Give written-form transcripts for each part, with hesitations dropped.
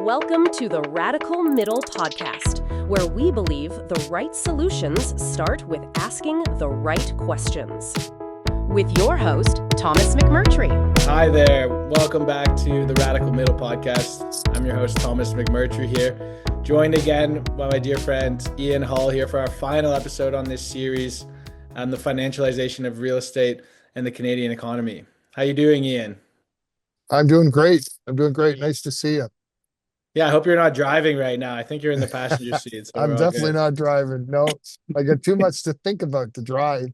Welcome to the Radical Middle Podcast, where we believe the right solutions start with asking the right questions. With your host, Thomas McMurtry. Hi there. Welcome back to the Radical Middle Podcast. I'm your host, Thomas McMurtry here, joined again by my dear friend, Ian Hull here for our final episode on this series on the financialization of real estate and the Canadian economy. How you doing, Ian? I'm doing great. Nice to see you. Yeah, I hope you're not driving right now. I think you're in the passenger seat. So I'm definitely not driving. No, I got too much to think about to drive.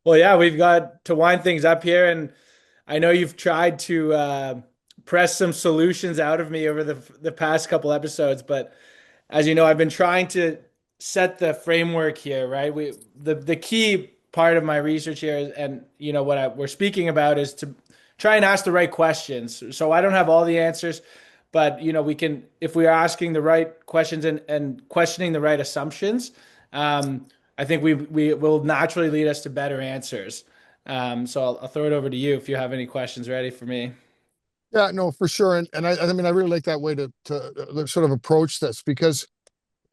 Well, yeah, we've got to wind things up here. And I know you've tried to press some solutions out of me over the past couple episodes. But as you know, I've been trying to set the framework here, right? The key part of my research here and what we're speaking about is to try and ask the right questions. So I don't have all the answers, but we can, if we are asking the right questions and questioning the right assumptions, I think we will naturally lead us to better answers. So I'll throw it over to you if you have any questions ready for me. Yeah, no, for sure. And I mean, I really like that way to sort of approach this because,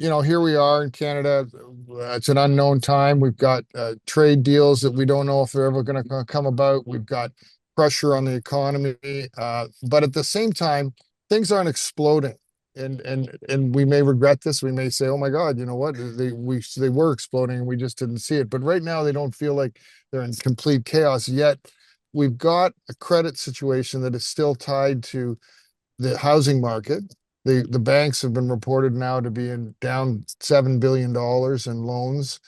here we are in Canada. It's an unknown time. We've got trade deals that we don't know if they're ever going to come about. We've got pressure on the economy, but at the same time, things aren't exploding, and we may regret this. We may say, "Oh my God, you know what? They were exploding, and we just didn't see it." But right now, they don't feel like they're in complete chaos yet. We've got a credit situation that is still tied to the housing market. The banks have been reported now to be down $7 billion in loans.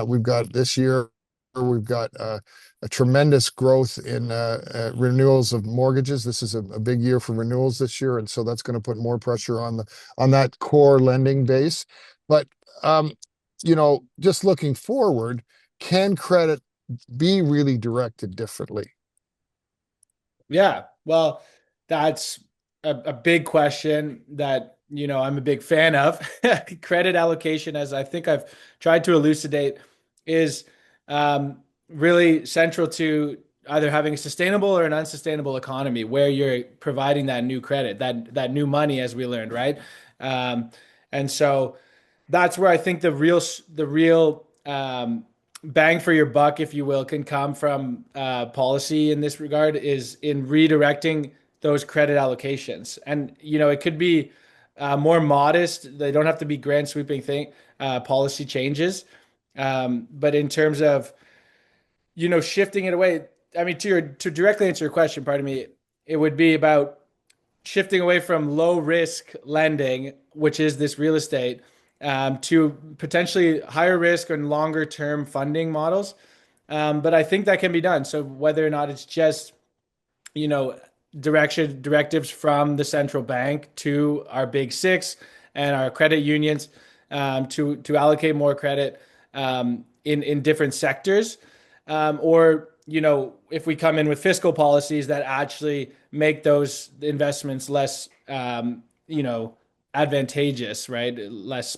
We've got this year. We've got a tremendous growth in renewals of mortgages. This is a big year for renewals this year, and so that's going to put more pressure on that core lending base. But just looking forward, can credit be really directed differently? Yeah, well, that's a big question that I'm a big fan of. Credit allocation, as I think I've tried to elucidate, is really central to either having a sustainable or an unsustainable economy where you're providing that new credit, that new money, as we learned, right? And so that's where I think the real bang for your buck, if you will, can come from policy in this regard is in redirecting those credit allocations. And it could be more modest. They don't have to be grand sweeping policy changes. But in terms of, shifting it away, I mean, to directly answer your question, pardon me, it would be about shifting away from low risk lending, which is this real estate, to potentially higher risk and longer term funding models. But I think that can be done. So whether or not it's just, directives from the central bank to our big six and our credit unions, to allocate more credit in different sectors, or if we come in with fiscal policies that actually make those investments less advantageous, right? Less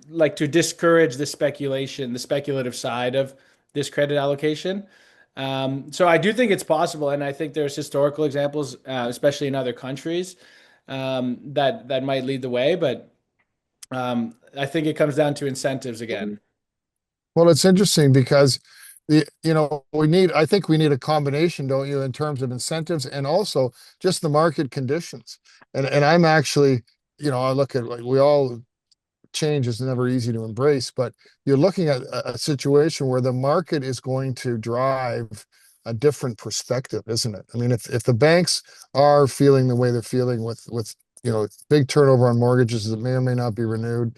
like to discourage the speculation, the speculative side of this credit allocation. So I do think it's possible, and I think there's historical examples, especially in other countries, that might lead the way. But I think it comes down to incentives again. Well, it's interesting because I think we need a combination, don't you, in terms of incentives and also just the market conditions. And I'm actually, I look at change is never easy to embrace, but you're looking at a situation where the market is going to drive a different perspective, isn't it? I mean, if the banks are feeling the way they're feeling with big turnover on mortgages that may or may not be renewed,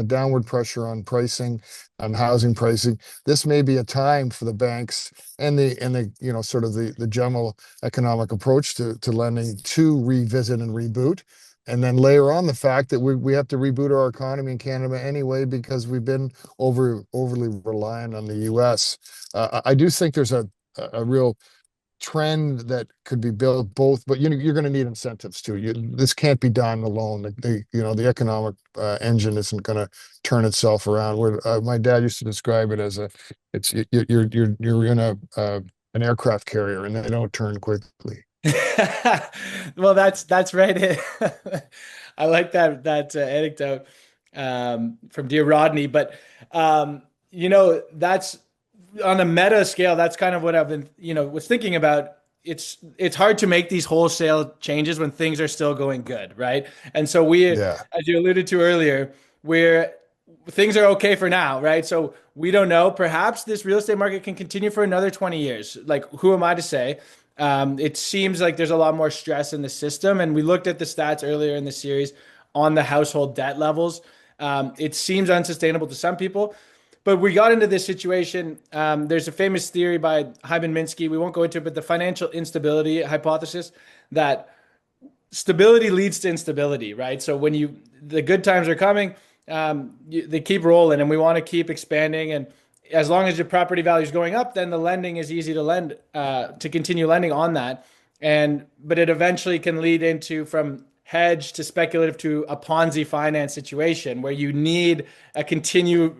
downward pressure on pricing, on housing pricing, this may be a time for the banks and the sort of the general economic approach to lending to revisit and reboot. And then layer on the fact that we have to reboot our economy in Canada anyway because we've been overly reliant on the U.S. I do think there's a real trend that could be built both, but you're going to need incentives too. This can't be done alone. The economic engine isn't going to turn itself around. My dad used to describe it as you're in an aircraft carrier and they don't turn quickly. Well, that's right. I like that anecdote from dear Rodney, but that's on a meta scale. That's kind of what I've been, was thinking about. It's hard to make these wholesale changes when things are still going good, right? And so Yeah. as you alluded to earlier, we're things are okay for now, right? So we don't know. Perhaps this real estate market can continue for another 20 years. Like, who am I to say? It seems like there's a lot more stress in the system. And we looked at the stats earlier in the series on the household debt levels. It seems unsustainable to some people. But we got into this situation. There's a famous theory by Hyman Minsky. We won't go into it, but the financial instability hypothesis that stability leads to instability, right? So when the good times are coming, they keep rolling, and we want to keep expanding. And as long as your property value is going up, then the lending is easy to lend to continue lending on that. But it eventually can lead into from hedge to speculative to a Ponzi finance situation where you need a continual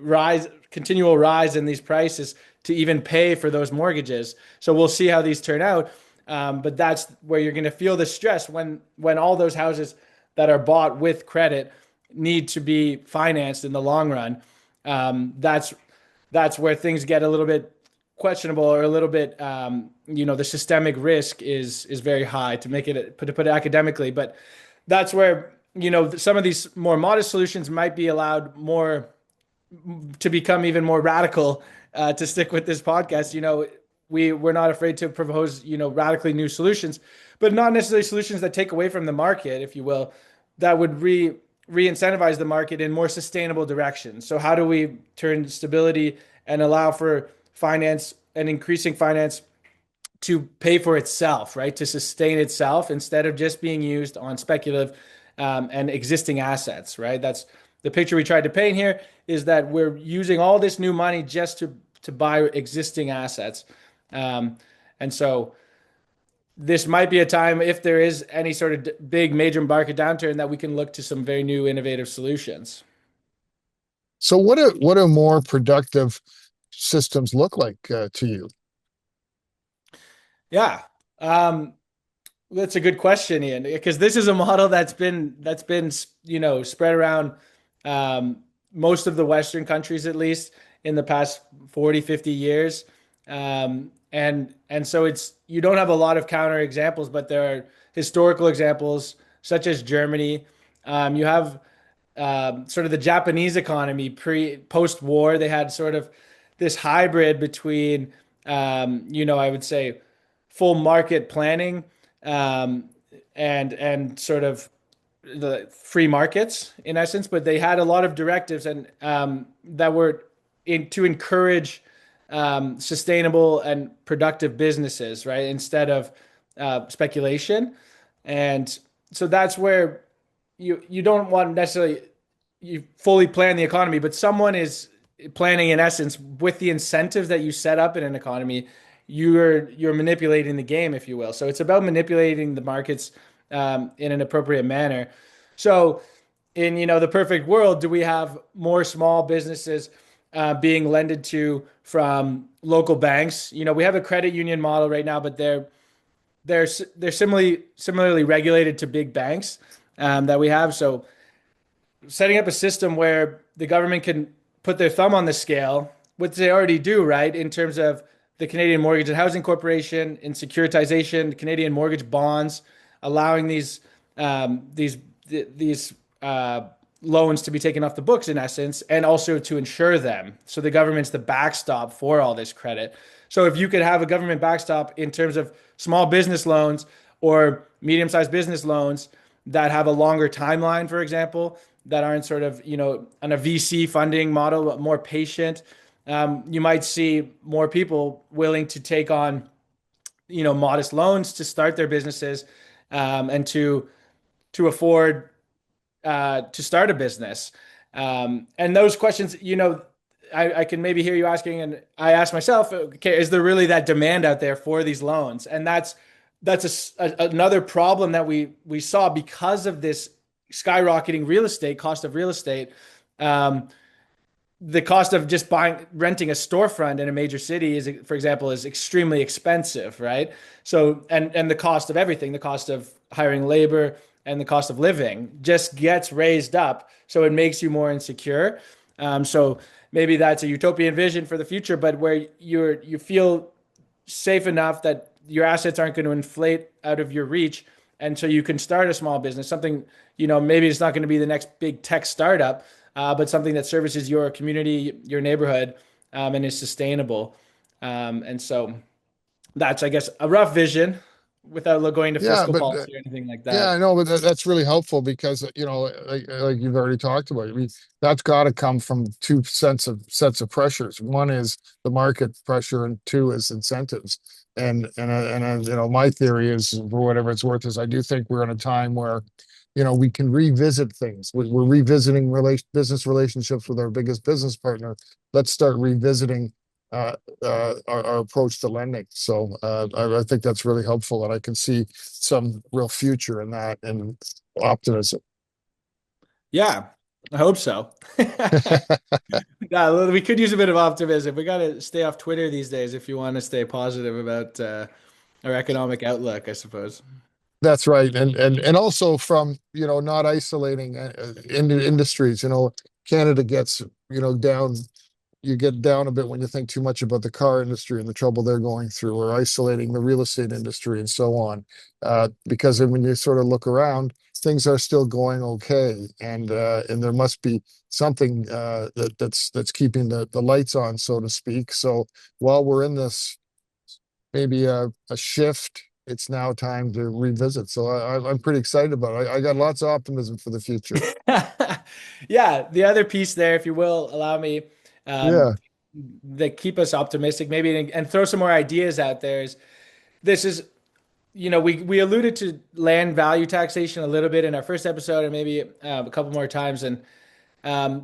rise in these prices to even pay for those mortgages. So we'll see how these turn out. But that's where you're going to feel the stress when all those houses that are bought with credit need to be financed in the long run. That's where things get a little bit questionable, or a little bit, the systemic risk is very high, to put it academically. But that's where, some of these more modest solutions might be allowed more to become even more radical, to stick with this podcast. We're not afraid to propose, radically new solutions, but not necessarily solutions that take away from the market, if you will, that would re-incentivize the market in more sustainable directions. So how do we turn stability and allow for finance and increasing finance to pay for itself, right? To sustain itself instead of just being used on speculative and existing assets, right? That's the picture we tried to paint here, is that we're using all this new money just to buy existing assets. And so this might be a time, if there is any sort of big major market downturn, that we can look to some very new innovative solutions. So what do more productive systems look like to you? Yeah. That's a good question, Ian, because this is a model that's been spread around most of the Western countries, at least in the past 40, 50 years. And so you don't have a lot of counter examples, but there are historical examples such as Germany. You have sort of the Japanese economy post war. They had sort of this hybrid between, I would say, full market planning, um, and sort of the free markets in essence, but they had a lot of directives and that were to encourage sustainable and productive businesses, right? Instead of speculation. And so that's where you don't want necessarily you fully plan the economy, but someone is planning in essence with the incentives that you set up in an economy. You're manipulating the game, if you will. So it's about manipulating the markets in an appropriate manner. So in the perfect world, do we have more small businesses being lended to from local banks? We have a credit union model right now, but they're similarly regulated to big banks that we have. So setting up a system where the government can put their thumb on the scale, which they already do, right, in terms of the Canadian Mortgage and Housing Corporation, in securitization, Canadian mortgage bonds, allowing these loans to be taken off the books in essence, and also to insure them. So the government's the backstop for all this credit. So if you could have a government backstop in terms of small business loans or medium-sized business loans that have a longer timeline, for example, that aren't sort of, on a VC funding model, but more patient, you might see more people willing to take on, modest loans to start their businesses, and to afford to start a business. And those questions, I can maybe hear you asking, and I ask myself, okay, is there really that demand out there for these loans? And that's another problem that we saw because of this skyrocketing real estate cost of real estate. the cost of just renting a storefront in a major city is, for example, is extremely expensive, right? So, and the cost of everything, the cost of hiring labor and the cost of living just gets raised up. So it makes you more insecure. So maybe that's a utopian vision for the future, but where you feel safe enough that your assets aren't going to inflate out of your reach. And so you can start a small business, something, maybe it's not going to be the next big tech startup, but something that services your community, your neighborhood, and is sustainable. And so that's, I guess, a rough vision without going to Yeah, fiscal but policy or anything like yeah, I that. know, but that's really helpful because like you've already talked about. I mean, that's got to come from two sets of pressures. One is the market pressure, and two is incentives. My theory is, for whatever it's worth, is I do think we're in a time where, we can revisit things. We're revisiting business relationships with our biggest business partner. Let's start revisiting our approach to lending. So I think that's really helpful, and I can see some real future in that and optimism. Yeah, I hope so. Yeah, we could use a bit of optimism. We got to stay off Twitter these days if you want to stay positive about our economic outlook, I suppose. That's right, and also from not isolating industries. Canada gets down. You get down a bit when you think too much about the car industry and the trouble they're going through, or isolating the real estate industry and so on. Because then when you sort of look around, things are still going okay, and there must be something that's keeping the lights on, so to speak. So while we're in this maybe a shift, it's now time to revisit. So I'm pretty excited about it. I got lots of optimism for the future. Yeah, the other piece there, if you will allow me, um, Yeah. that keep us optimistic, maybe, and throw some more ideas out there is this is, we alluded to land value taxation a little bit in our first episode and maybe a couple more times. And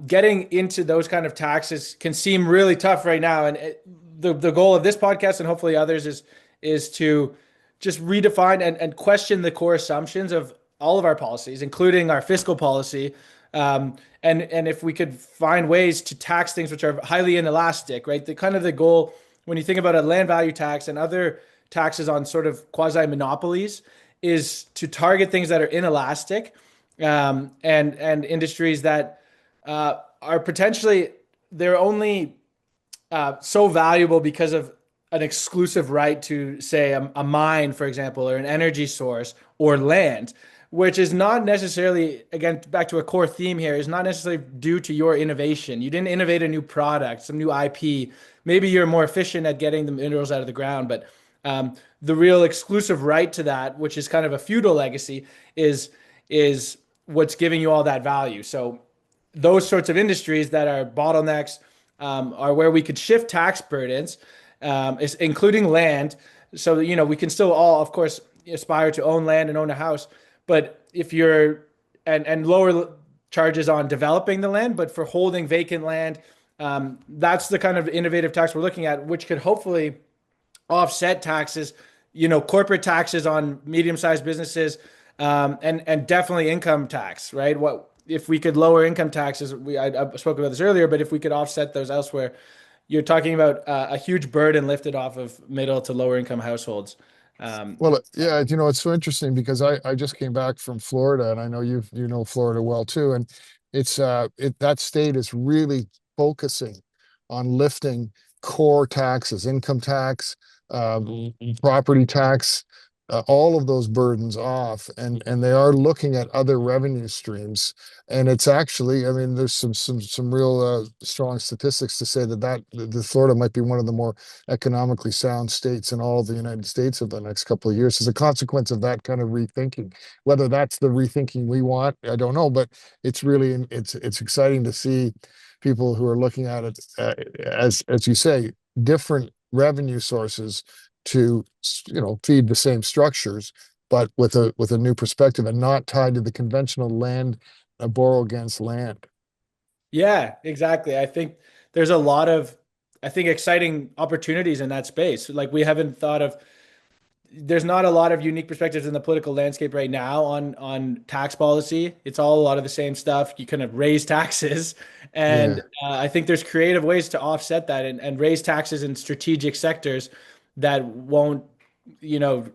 getting into those kind of taxes can seem really tough right now. And the goal of this podcast and hopefully others is to just redefine and question the core assumptions of all of our policies, including our fiscal policy. And if we could find ways to tax things which are highly inelastic, right? The kind of the goal when you think about a land value tax and other taxes on sort of quasi monopolies is to target things that are inelastic, and industries that are potentially they're only so valuable because of an exclusive right to, say, a mine, for example, or an energy source or land, which is not necessarily, again, back to a core theme here, is not necessarily due to your innovation. You didn't innovate a new product, some new IP. Maybe you're more efficient at getting the minerals out of the ground, but the real exclusive right to that, which is kind of a feudal legacy, is what's giving you all that value. So those sorts of industries that are bottlenecks are where we could shift tax burdens, including land. So we can still all, of course, aspire to own land and own a house, but if you're and lower charges on developing the land, but for holding vacant land, that's the kind of innovative tax we're looking at, which could hopefully offset taxes, corporate taxes on medium-sized businesses, and definitely income tax, right? What if we could lower income taxes? I spoke about this earlier, but if we could offset those elsewhere, you're talking about a huge burden lifted off of middle to lower income households. Well, yeah, it's so interesting because I just came back from Florida, and I know you know Florida well too, and that state is really focusing on lifting core taxes, income tax, property tax, all of those burdens off, and they are looking at other revenue streams. And it's actually, I mean, there's some real strong statistics to say the Florida might be one of the more economically sound states in all of the United States over the next couple of years as a consequence of that kind of rethinking. Whether that's the rethinking we want, I don't know, but it's exciting to see people who are looking at it as you say, different revenue sources to feed the same structures, but with a new perspective and not tied to the conventional land borrow against land. Yeah, exactly. I think there's a lot of, I think, exciting opportunities in that space. Like we haven't thought of there's not a lot of unique perspectives in the political landscape right now on tax policy. It's all a lot of the same stuff. You kind of raise taxes, and Yeah. I think there's creative ways to offset that and raise taxes in strategic sectors that won't,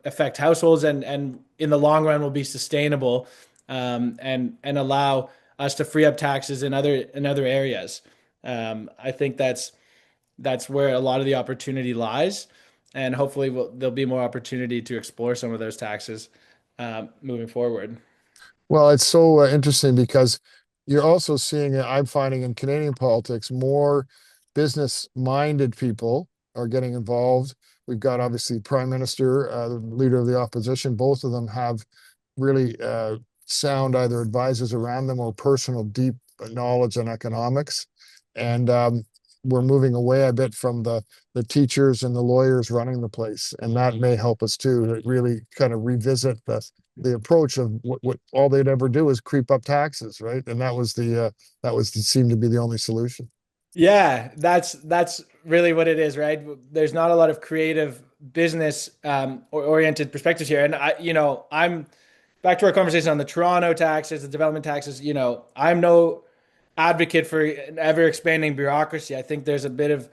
affect households and in the long run will be sustainable, and allow us to free up taxes in other areas. I think that's where a lot of the opportunity lies, and hopefully there'll be more opportunity to explore some of those taxes moving forward. Well, it's so interesting because you're also seeing, I'm finding in Canadian politics, more business-minded people are getting involved. We've got obviously Prime Minister, the leader of the opposition. Both of them have really sound either advisors around them or personal deep knowledge on economics. And we're moving away a bit from the teachers and the lawyers running the place, and that may help us too to really kind of revisit the approach of what all they'd ever do is creep up taxes, right? And that seemed to be the only solution. Yeah, that's really what it is, right? There's not a lot of creative business or oriented perspectives here, and I'm back to our conversation on the Toronto taxes, the development taxes. I'm no advocate for an ever expanding bureaucracy. I think there's a bit of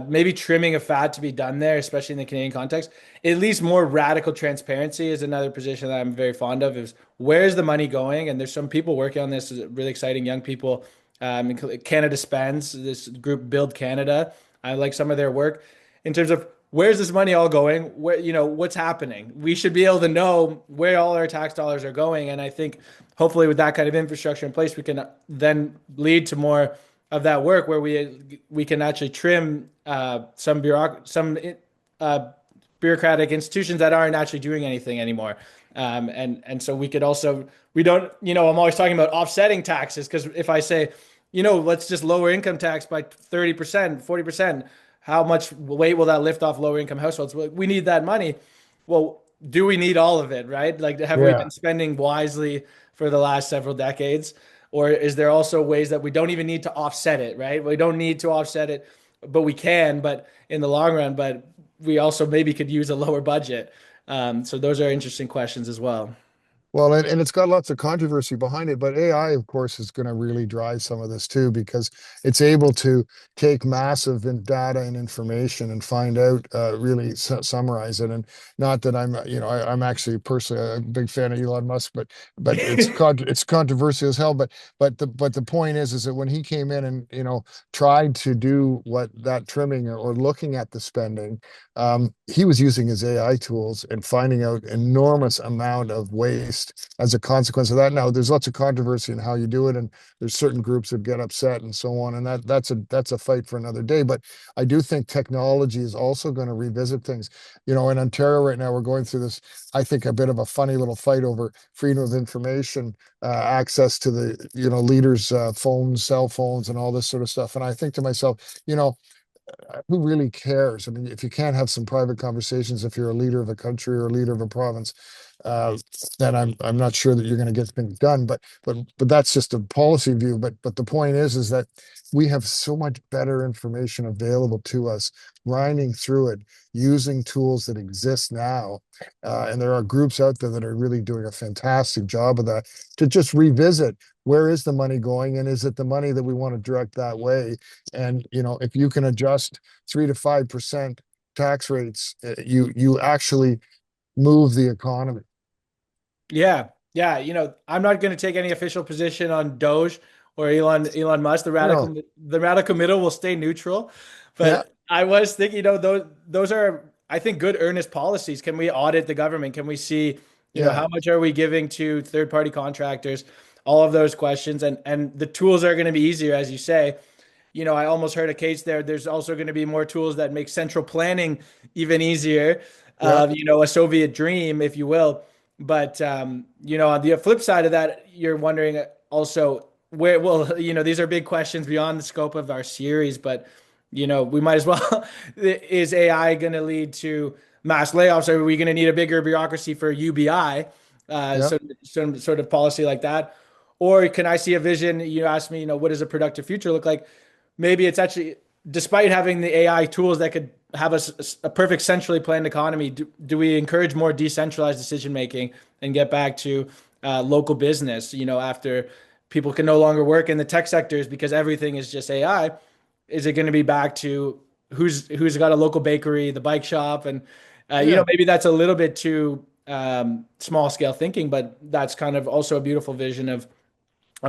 maybe trimming of fat to be done there, especially in the Canadian context. At least more radical transparency is another position that I'm very fond of. Is where's the money going? And there's some people working on this, really exciting young people. Canada Spends, this group Build Canada. I like some of their work in terms of where's this money all going? Where, what's happening? We should be able to know where all our tax dollars are going. And I think hopefully with that kind of infrastructure in place, we can then lead to more of that work where we can actually trim some bureaucratic institutions that aren't actually doing anything anymore. And so we could also we don't I'm always talking about offsetting taxes because if I say let's just lower income tax by 30%, 40%, how much weight will that lift off lower income households? Well, we need that money. Well, do we need all of it, right? Like, have we Yeah. been spending wisely for the last several decades? Or is there also ways that we don't even need to offset it, right? We don't need to offset it, but we can, but in the long run, but we also maybe could use a lower budget. So those are interesting questions as well. Well, and it's got lots of controversy behind it, but AI, of course, is going to really drive some of this too, because it's able to take massive data and information and find out, really summarize it. And not that I'm actually personally a big fan of Elon Musk, but it's controversial as hell. But the point is that when he came in and tried to do what that trimming or looking at the spending, he was using his AI tools and finding out enormous amount of waste as a consequence of that. Now, there's lots of controversy in how you do it, and there's certain groups that get upset and so on, and that's a fight for another day. But I do think technology is also going to revisit things. In Ontario right now, we're going through this, I think, a bit of a funny little fight over freedom of information, access to the leaders' phones, cell phones, and all this sort of stuff. And I think to myself, who really cares? I mean, if you can't have some private conversations, if you're a leader of a country or a leader of a province, uh, then I'm not sure that you're going to get things done. But that's just a policy view. But the point is that we have so much better information available to us, grinding through it, using tools that exist now, and there are groups out there that are really doing a fantastic job of that. To just revisit, where is the money going, and is it the money that we want to direct that way? And if you can adjust 3 to 5% tax rates, you actually move the economy. Yeah, yeah. I'm not going to take any official position on Doge or Elon Musk. The No, radical middle will stay neutral. yeah, But I was thinking, those are, I think, good earnest policies. Can we audit the government? Can we see, yeah, how much are we giving to third party contractors? All of those questions, and the tools are going to be easier, as you say. I almost heard a case there. There's also going to be more tools that make central planning even easier. yeah. A Soviet dream, if you will. But on the flip side of that, you're wondering also where. Well, these are big questions beyond the scope of our series. But we might as well. Is AI going to lead to mass layoffs? Are we going to need a bigger bureaucracy for UBI? Yeah. So some sort of policy like that. Or can I see a vision? You asked me, what does a productive future look like? Maybe it's actually, despite having the AI tools that could have a perfect centrally planned economy? Do we encourage more decentralized decision making and get back to local business? After people can no longer work in the tech sectors because everything is just AI, is it going to be back to who's got a local bakery, the bike shop, and Yeah. maybe that's a little bit too small scale thinking, but that's kind of also a beautiful vision of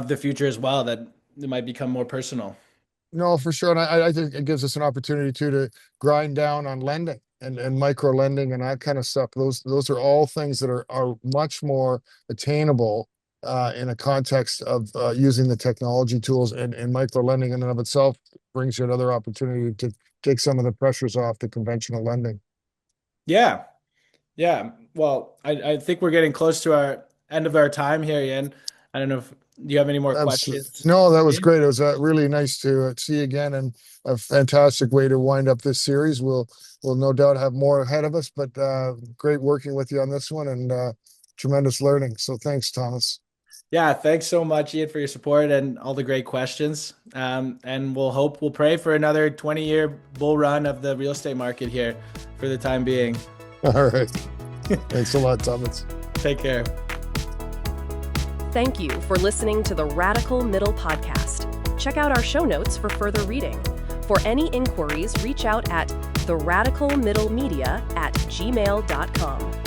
the future as well, that it might become more personal. No, for sure. And I think it gives us an opportunity too to grind down on lending and micro lending and that kind of stuff. Those are all things that are much more attainable in a context of using the technology tools, and micro lending in and of itself brings you another opportunity to take some of the pressures off the conventional lending. Yeah. Yeah. Well, I think we're getting close to our end of our time here, Ian. I don't know if you have any more questions No, that for was me? great. It was really nice to see you again, and a fantastic way to wind up this series. We'll no doubt have more ahead of us, but great working with you on this one, and tremendous learning. So thanks, Thomas. Yeah, thanks so much, Ian, for your support and all the great questions. And we'll pray for another 20-year bull run of the real estate market here for the time being. All right. Thanks a lot, Thomas. Take care. Thank you for listening to the Radical Middle Podcast. Check out our show notes for further reading. For any inquiries, reach out at theradicalmiddlemedia@gmail.com.